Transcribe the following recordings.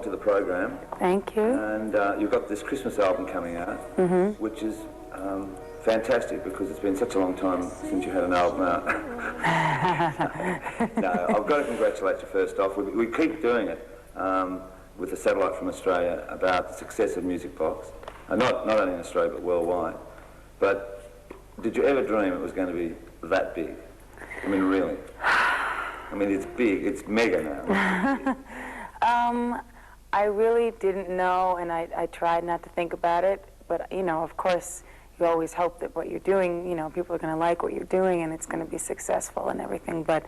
to the program. Thank you. And you've got this Christmas album coming out, which is fantastic because it's been such a long time since you had an album out. No, I've got to congratulate you first off. We keep doing it with the satellite from Australia about the success of Music Box, not only in Australia but worldwide. But did you ever dream it was going to be that big? I mean, really? I mean, it's big. It's mega now. I really didn't know, and I tried not to think about it. But, you know, of course, you always hope that what you're doing, you know, people are going to like what you're doing and it's going to be successful and everything. But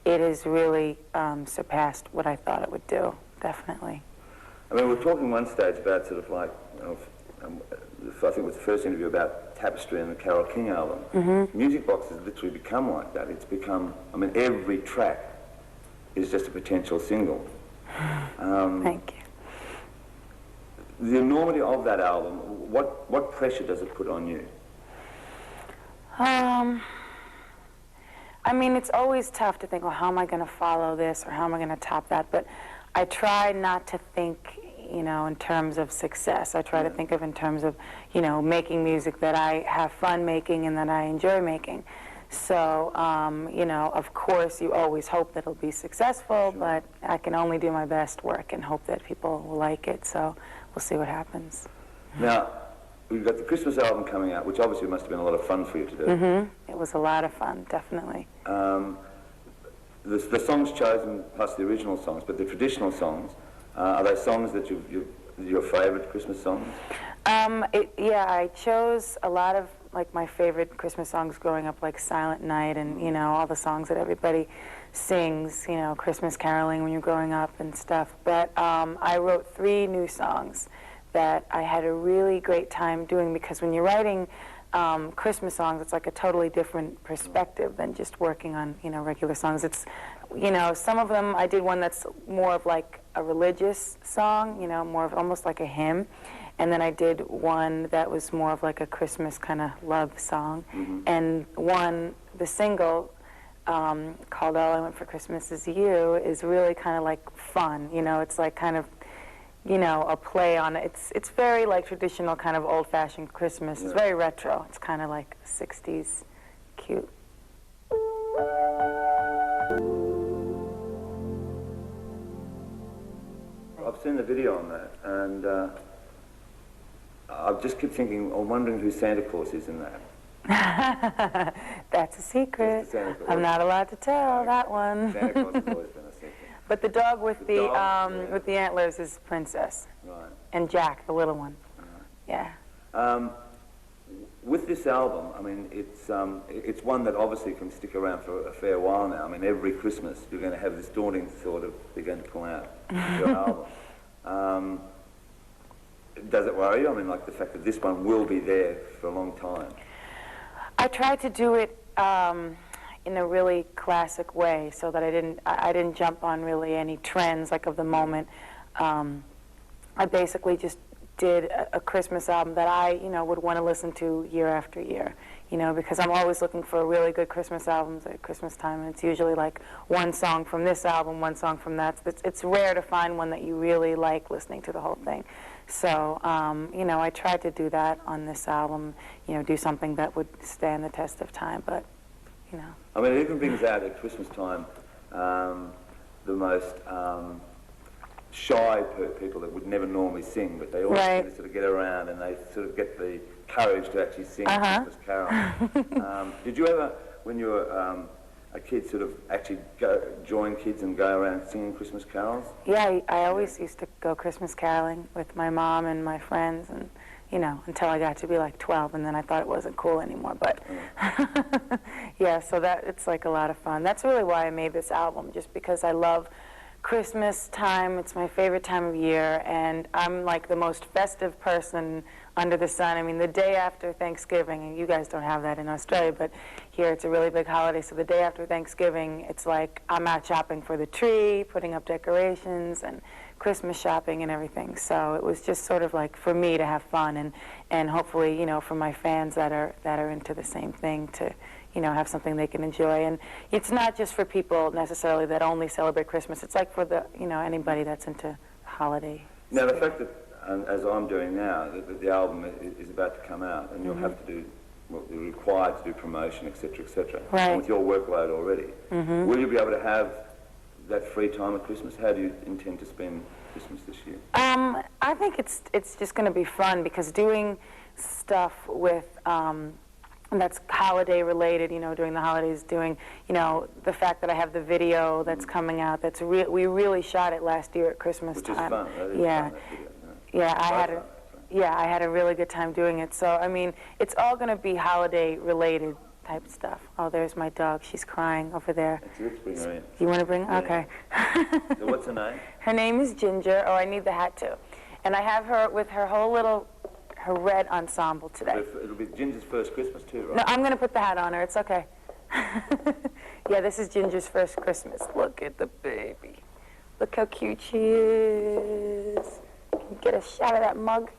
it has really surpassed what I thought it would do, definitely. I mean, we're talking one stage about sort of like, you know, I think it was the first interview about Tapestry and the Carole King album. Music Box has literally become like that. It's become, I mean, every track is just a potential single. Thank you. The enormity of that album, what pressure does it put on you? I mean, it's always tough to think, well, how am I going to follow this or how am I going to top that? But I try not to think, you know, in terms of success. I try to think of in terms of, you know, making music that I have fun making and that I enjoy making. So, you know, of course, you always hope that it'll be successful, but I can only do my best work and hope that people will like it. So we'll see what happens. Now, we've got the Christmas album coming out, which obviously must have been a lot of fun for you to do. It was a lot of fun, definitely. The songs chosen, plus the original songs, but the traditional songs, are they songs that your favourite Christmas songs? Yeah, I chose a lot of like my favorite Christmas songs growing up, like Silent Night and, you know, all the songs that everybody sings, you know, Christmas caroling when you're growing up and stuff. But I wrote 3 new songs that I had a really great time doing, because when you're writing Christmas songs, it's like a totally different perspective than just working on, you know, regular songs. It's, you know, some of them, I did one that's more of like a religious song, you know, more of almost like a hymn. And then I did one that was more of like a Christmas kind of love song. And one, the single, called All I Want for Christmas Is You, is really kind of like fun, you know, it's like kind of, you know, a play on it. It's very like traditional kind of old-fashioned Christmas. It's very retro. It's kind of like 60s cute. I've seen the video on that, and I just keep thinking, or wondering who Santa Claus is in that. That's a secret. I'm not allowed to tell that one. Santa Claus has always been a secret. But the dog with the antlers is Princess. Right. And Jack, the little one. Yeah. With this album, I mean, it's one that obviously can stick around for a fair while now. I mean, every Christmas you're going to have this daunting thought of they're going to pull out your album. Does it worry you? I mean, like the fact that this one will be there for a long time. I tried to do it in a really classic way, so that I didn't jump on really any trends like of the moment. I basically just did a Christmas album that I, you know, would want to listen to year after year, you know, because I'm always looking for really good Christmas albums at Christmas time, and it's usually like one song from this album, one song from that. It's rare to find one that you really like listening to the whole thing. So, you know, I tried to do that on this album, you know, do something that would stand the test of time, but, you know. I mean, it even brings out at Christmas time the most shy people that would never normally sing, but they always sort of get around and they sort of get the courage to actually sing Christmas carols. Did you ever, when you were a kid, sort of actually join kids and go around singing Christmas carols? Yeah, I always used to go Christmas caroling with my mom and my friends, and, you know, until I got to be like 12, and then I thought it wasn't cool anymore, but yeah, so that, it's like a lot of fun. That's really why I made this album, just because I love Christmas time. It's my favorite time of year, and I'm like the most festive person under the sun. I mean, the day after Thanksgiving, and you guys don't have that in Australia, but here it's a really big holiday, so the day after Thanksgiving, it's like I'm out shopping for the tree, putting up decorations, and Christmas shopping and everything. So it was just sort of like for me to have fun, and hopefully, you know, for my fans that are into the same thing to, you know, have something they can enjoy. And it's not just for people necessarily that only celebrate Christmas. It's like for the, you know, anybody that's into holiday. Now, the fact that, as I'm doing now, that the album is about to come out, and you'll have to do, well, you're required to do promotion, etc., etc. Right. And with your workload already, will you be able to have that free time at Christmas? How do you intend to spend Christmas this year? I think it's just going to be fun because doing stuff with that's holiday related, you know, during the holidays, doing, you know, the fact that I have the video that's coming out. We really shot it last year at Christmas Which time. is fun. That is Yeah. fun, that video, Yeah, Both I had a really good time doing it. So, I mean, it's all going to be holiday-related type stuff. Oh, there's my dog. She's crying over there. Let's bring her in. You want to bring? Yeah. Okay. So what's her name? Her name is Ginger. Oh, I need the hat too. And I have her with her whole little, her red ensemble today. It'll be Ginger's first Christmas too, right? No, I'm going to put the hat on her. It's okay. Yeah, this is Ginger's first Christmas. Look at the baby. Look how cute she is. Can you get a shot of that mug?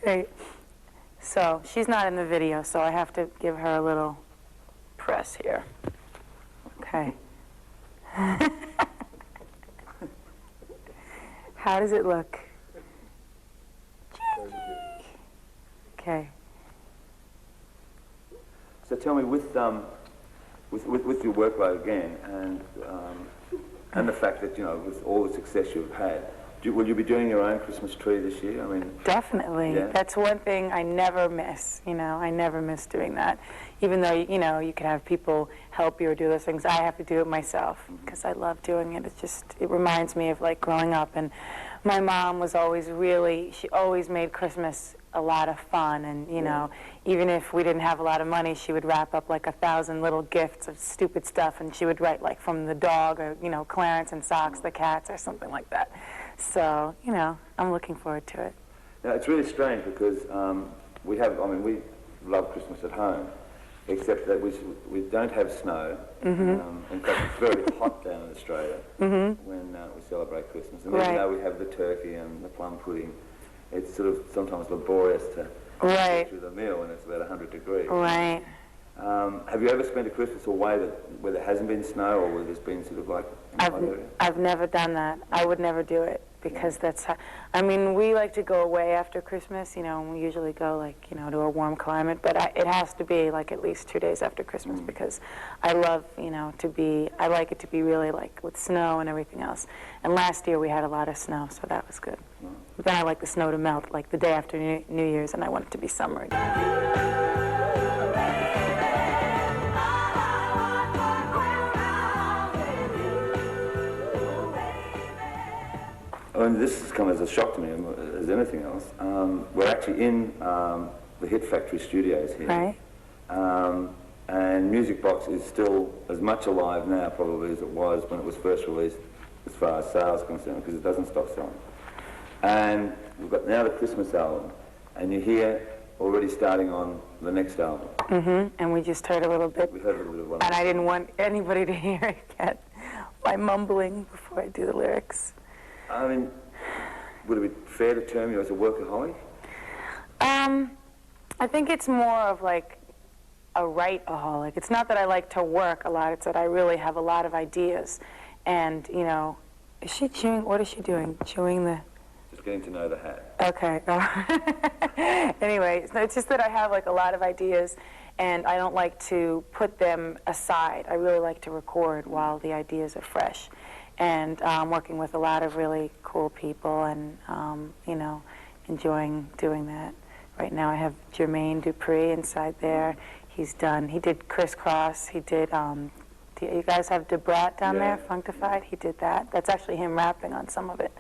Right. So she's not in the video, so I have to give her a little press here. Okay. How does it look? Okay. So tell me, with your workload again, and the fact that, you know, with all the success you've had, will you be doing your own Christmas tree this year? I mean, definitely. Yeah? That's one thing I never miss. You know, I never miss doing that. Even though, you know, you can have people help you or do those things, I have to do it myself because I love doing it. It reminds me of like growing up. And my mom was always she always made Christmas a lot of fun. And, you know, even if we didn't have a lot of money, she would wrap up like 1,000 little gifts of stupid stuff. And she would write like from the dog or, you know, Clarence and Socks the cats or something like that. So, you know, I'm looking forward to it. now, it's really strange because we love Christmas at home, except that we don't have snow. In fact, it's very hot down in Australia when we celebrate Christmas. And even though we have the turkey and the plum pudding, it's sort of sometimes laborious to get through the meal when it's about 100 degrees. Right. Have you ever spent a Christmas away where there hasn't been snow, or where there's been sort of like in the hot area? I've never done that. I would never do it because I mean, we like to go away after Christmas, you know, and we usually go like, you know, to a warm climate, but it has to be like at least 2 days after Christmas because I love, you know, I like it to be really like with snow and everything else. And last year we had a lot of snow, so that was good. But then I like the snow to melt like the day after New Year's, and I want it to be summer again. I mean, this has come as a shock to me as anything else. We're actually in the Hit Factory studios here. Right. And Music Box is still as much alive now probably as it was when it was first released as far as sales are concerned, because it doesn't stop selling. And we've got now the Christmas album, and you're here already starting on the next album. And we just heard a little bit. We heard a little bit of one. And I didn't want anybody to hear it yet by mumbling before I do the lyrics. I mean, would it be fair to term you as a workaholic? I think it's more of like a write-aholic. It's not that I like to work a lot, it's that I really have a lot of ideas. And, you know, is she chewing? What is she doing? Chewing the... Just getting to know the hat. Okay. Anyway, so it's just that I have like a lot of ideas and I don't like to put them aside. I really like to record while the ideas are fresh. And I'm working with a lot of really cool people and, you know, enjoying doing that. Right now I have Jermaine Dupree inside there. He did Crisscross. He did, you guys have Debrat down there, Functified? He did that. That's actually him rapping on some of it.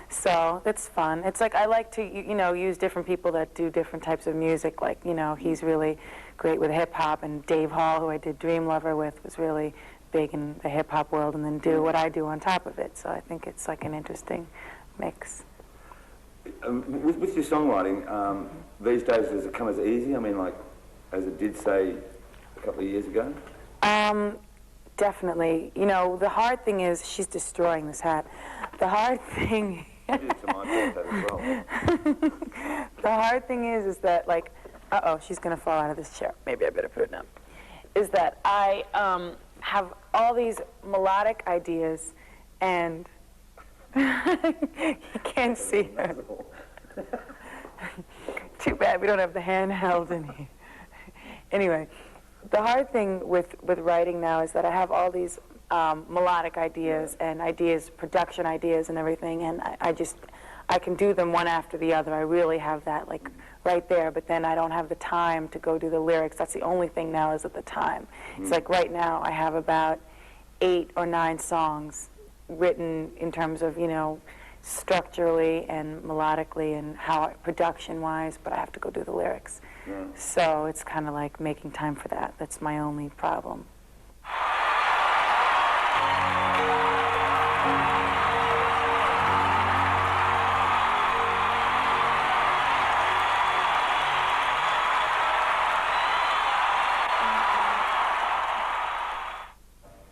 So it's fun. It's like I like to, you know, use different people that do different types of music. Like, you know, he's really great with hip-hop, and Dave Hall, who I did Dream Lover with, was really big in the hip-hop world, and then do what I do on top of it. So I think it's like an interesting mix. With your songwriting, these days, does it come as easy? I mean, like, as it did, say, a couple of years ago? Definitely. You know, the hard thing is, she's destroying this hat. The hard thing... I did to my hat as well. The hard thing is that, like, uh-oh, she's going to fall out of this chair. Maybe I better put it down. Is that I have all these melodic ideas, and You can't see her. Too bad we don't have the handheld in here. Anyway, the hard thing with writing now is that I have all these melodic ideas and ideas, production ideas and everything, and I can do them one after the other. I really have that like right there, but then I don't have the time to go do the lyrics. That's the only thing now is at the time. It's like right now I have about 8 or 9 songs written in terms of, you know, structurally and melodically and how production-wise, but I have to go do the lyrics. Yeah. So it's kind of like making time for that. That's my only problem.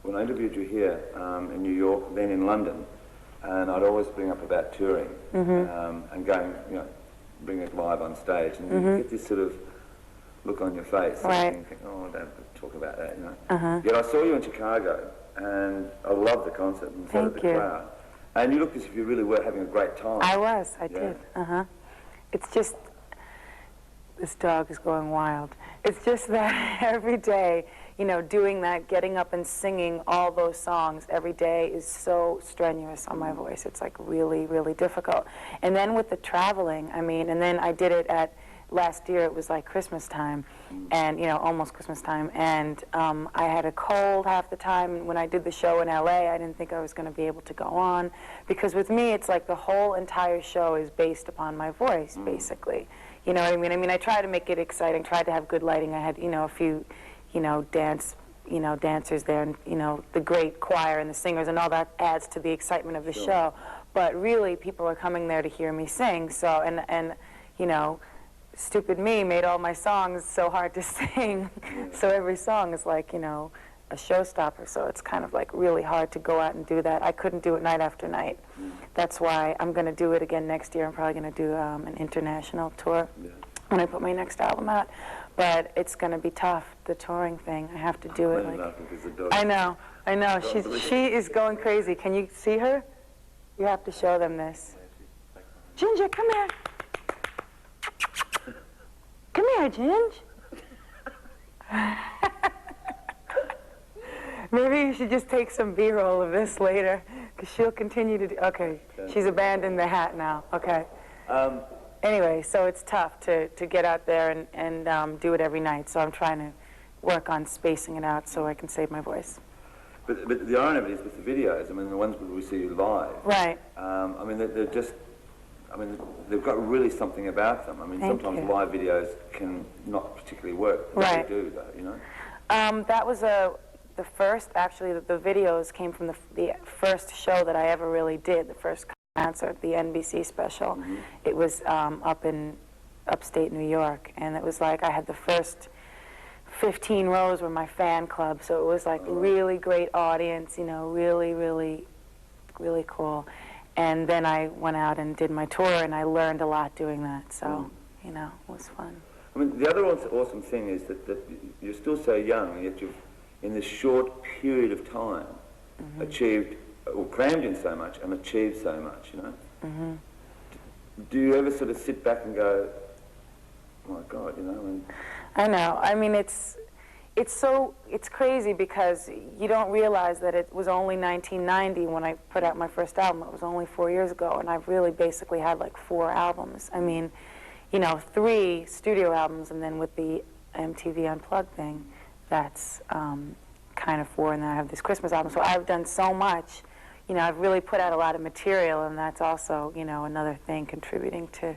When I interviewed you here in New York, then in London, and I'd always bring up about touring and going, you know, bring it live on stage, and you get this sort of look on your face, right. And you think, oh, don't talk about that, you know. Yet I saw you in Chicago, and I loved the concert, and so did the crowd. And you looked as if you really were having a great time. I did. It's just, this dog is going wild. It's just that every day, you know, doing that, getting up and singing all those songs every day is so strenuous on my voice. It's like really, really difficult. And then with the traveling, I mean, and then I did it at, last year it was like Christmas time, and, you know, almost Christmas time, and I had a cold half the time. When I did the show in LA, I didn't think I was going to be able to go on, because with me, it's like the whole entire show is based upon my voice, basically. You know what I mean? I mean, I try to make it exciting, tried to have good lighting. I had, you know, a few, you know, dancers there, and, you know, the great choir and the singers, and all that adds to the excitement of the show. But really, people are coming there to hear me sing, so, and you know, stupid me made all my songs so hard to sing, so every song is like, you know, a showstopper, so it's kind of like really hard to go out and do that. I couldn't do it night after night. That's why I'm going to do it again next year. I'm probably going to do an international tour when I put my next album out. But it's going to be tough, the touring thing. I have to do it. Like, I know. She is going crazy. Can you see her? You have to show them this. Ginger, come here. Come here, Ginge. Maybe you should just take some B-roll of this later, because she'll continue to do... Okay, she's abandoned the hat now. Okay. Anyway, so it's tough to get out there and do it every night, so I'm trying to work on spacing it out so I can save my voice. But the irony of it is with the videos, I mean, the ones where we see you live... Right. I mean, they're just... I mean, they've got really something about them. I mean, sometimes live videos can not particularly work. Right. They do, though, you know? That was the first, actually, the videos came from the first show that I ever really did, the first concert, the NBC special. It was up in upstate New York, and it was like I had the first 15 rows were my fan club, so it was like really great audience, you know, really, really, really cool. And then I went out and did my tour, and I learned a lot doing that, so, you know, it was fun. I mean, the other awesome thing is that you're still so young, and yet you've, in this short period of time, achieved, or crammed in so much, and achieved so much, you know? Do you ever sort of sit back and go, oh my God, you know? And I know. I mean, it's crazy because you don't realize that it was only 1990 when I put out my first album. It was only 4 years ago, and I've really basically had like 4 albums. I mean, you know, 3 studio albums, and then with the MTV Unplugged thing, that's kind of 4, and then I have this Christmas album. So I've done so much. You know, I've really put out a lot of material, and that's also, you know, another thing contributing to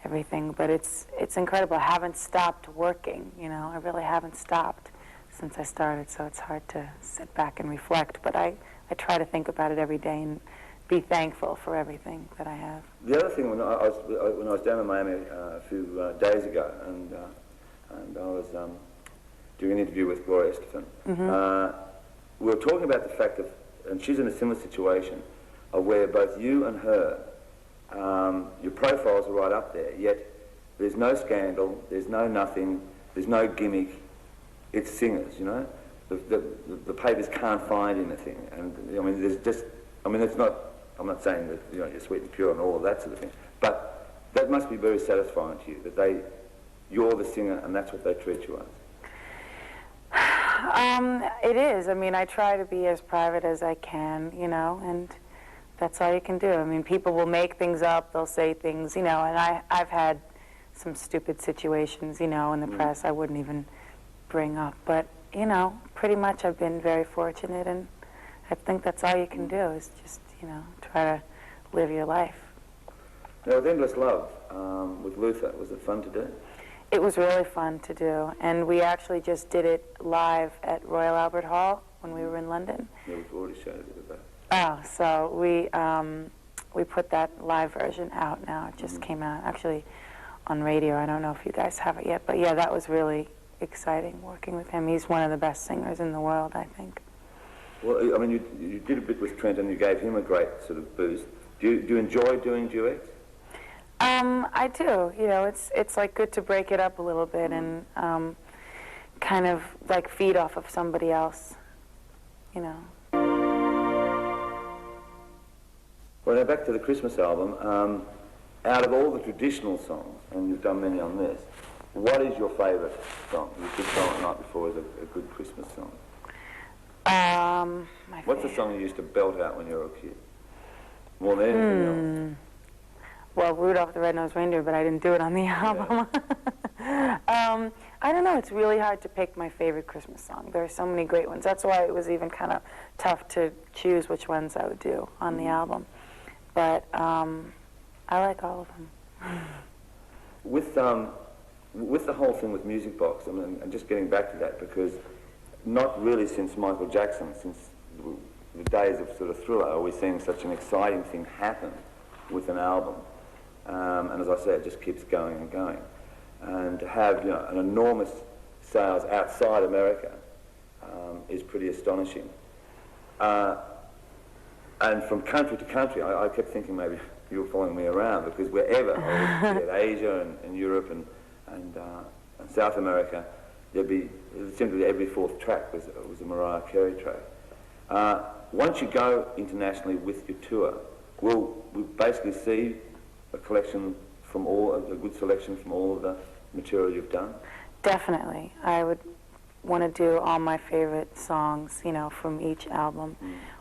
everything. But it's incredible. I haven't stopped working, you know. I really haven't stopped since I started, so it's hard to sit back and reflect. But I try to think about it every day and be thankful for everything that I have. The other thing, when I was down in Miami a few days ago, and I was doing an interview with Gloria Estefan, we were talking about the fact of, and she's in a similar situation, of where both you and her, your profiles are right up there, yet there's no scandal, there's no nothing, there's no gimmick. It's singers, you know. The papers can't find anything, and I mean, there's just, I mean, it's not. I'm not saying that you're sweet and pure and all of that sort of thing, but that must be very satisfying to you, that you're the singer and that's what they treat you as. It is. I mean, I try to be as private as I can, and that's all you can do. I mean, people will make things up, they'll say things, and I've had some stupid situations, in the press I wouldn't even bring up. But, pretty much I've been very fortunate, and I think that's all you can do is just, try to live your life. Now, with Endless Love, with Luther, was it fun to do? It was really fun to do, and we actually just did it live at Royal Albert Hall when we were in London. Yeah, we've already showed a bit of that. Oh, so we put that live version out now. It just came out, actually, on radio. I don't know if you guys have it yet, but yeah, that was really exciting working with him. He's one of the best singers in the world, I think. Well, I mean, you did a bit with Trent and you gave him a great sort of boost. Do you enjoy doing duets? I do. It's like good to break it up a little bit and kind of like feed off of somebody else, Well, now back to the Christmas album. Out of all the traditional songs, and you've done many on this, what is your favourite song? You could song the night before is a good Christmas song. What's the song you used to belt out when you were a kid? More than anything else. Well, Rudolph the Red-Nosed Reindeer, but I didn't do it on the album. Yeah. I don't know. It's really hard to pick my favorite Christmas song. There are so many great ones. That's why it was even kind of tough to choose which ones I would do on the album. But I like all of them. With the whole thing with Music Box, I mean, and just getting back to that, because not really since Michael Jackson, since the days of sort of Thriller, are we seeing such an exciting thing happen with an album. And as I say, it just keeps going and going. And to have an enormous sales outside America is pretty astonishing. And from country to country, I kept thinking maybe you were following me around, because wherever, I was at Asia and Europe and South America, it seemed to be every fourth track was a Mariah Carey track. Once you go internationally with your tour, will we basically see a collection from a good selection from all of the material you've done? Definitely. I would want to do all my favorite songs, from each album.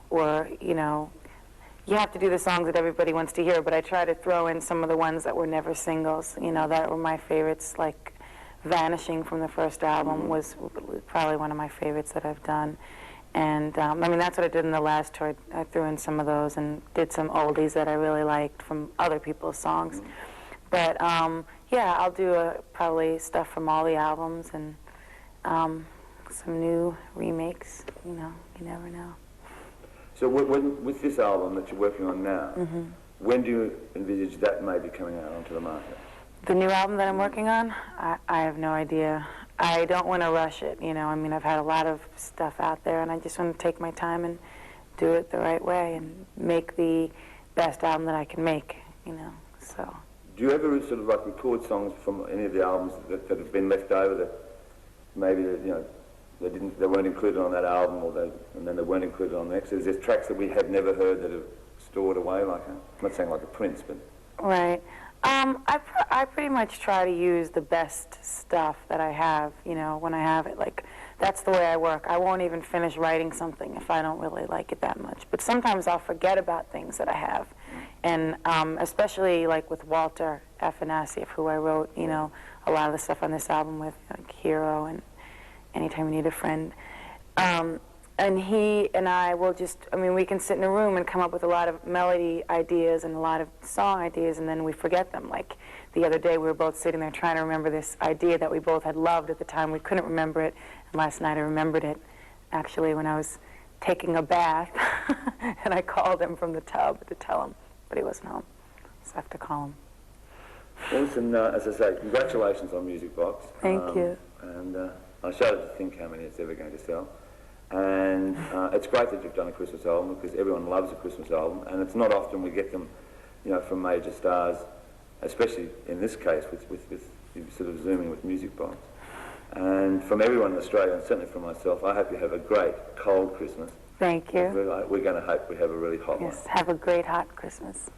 Or, you have to do the songs that everybody wants to hear, but I try to throw in some of the ones that were never singles, that were my favorites, like Vanishing from the first album was probably one of my favorites that I've done. And, I mean, that's what I did in the last tour. I threw in some of those and did some oldies that I really liked from other people's songs. But, yeah, I'll do probably stuff from all the albums and some new remakes, you never know. So with this album that you're working on now, when do you envisage that may be coming out onto the market? The new album that I'm working on? I have no idea. I don't want to rush it, I mean, I've had a lot of stuff out there, and I just want to take my time and do it the right way and make the best album that I can make, so. Do you ever sort of like record songs from any of the albums that have been left over that maybe, they weren't included on that album, and then they weren't included on the next? There's tracks that we have never heard that are stored away, I'm not saying like a Prince, but... Right. I pretty much try to use the best stuff that I have, when I have it. Like, that's the way I work. I won't even finish writing something if I don't really like it that much. But sometimes I'll forget about things that I have. And especially like with Walter Afanasieff, who I wrote, a lot of the stuff on this album with, like Hero and Anytime You Need a Friend. And he and I will we can sit in a room and come up with a lot of melody ideas and a lot of song ideas, and then we forget them. Like the other day, we were both sitting there trying to remember this idea that we both had loved at the time. We couldn't remember it, and last night I remembered it, actually, when I was taking a bath, and I called him from the tub to tell him, but he wasn't home, so I have to call him. Well, listen, as I say, congratulations on Music Box. Thank you. And I shudder to think how many it's ever going to sell. And it's great that you've done a Christmas album, because everyone loves a Christmas album, and it's not often we get them, from major stars, especially in this case with sort of zooming with Music Box. And from everyone in Australia, and certainly from myself, I hope you have a great cold Christmas, Thank you. We're going to hope we have a really hot Yes, have a great hot Christmas.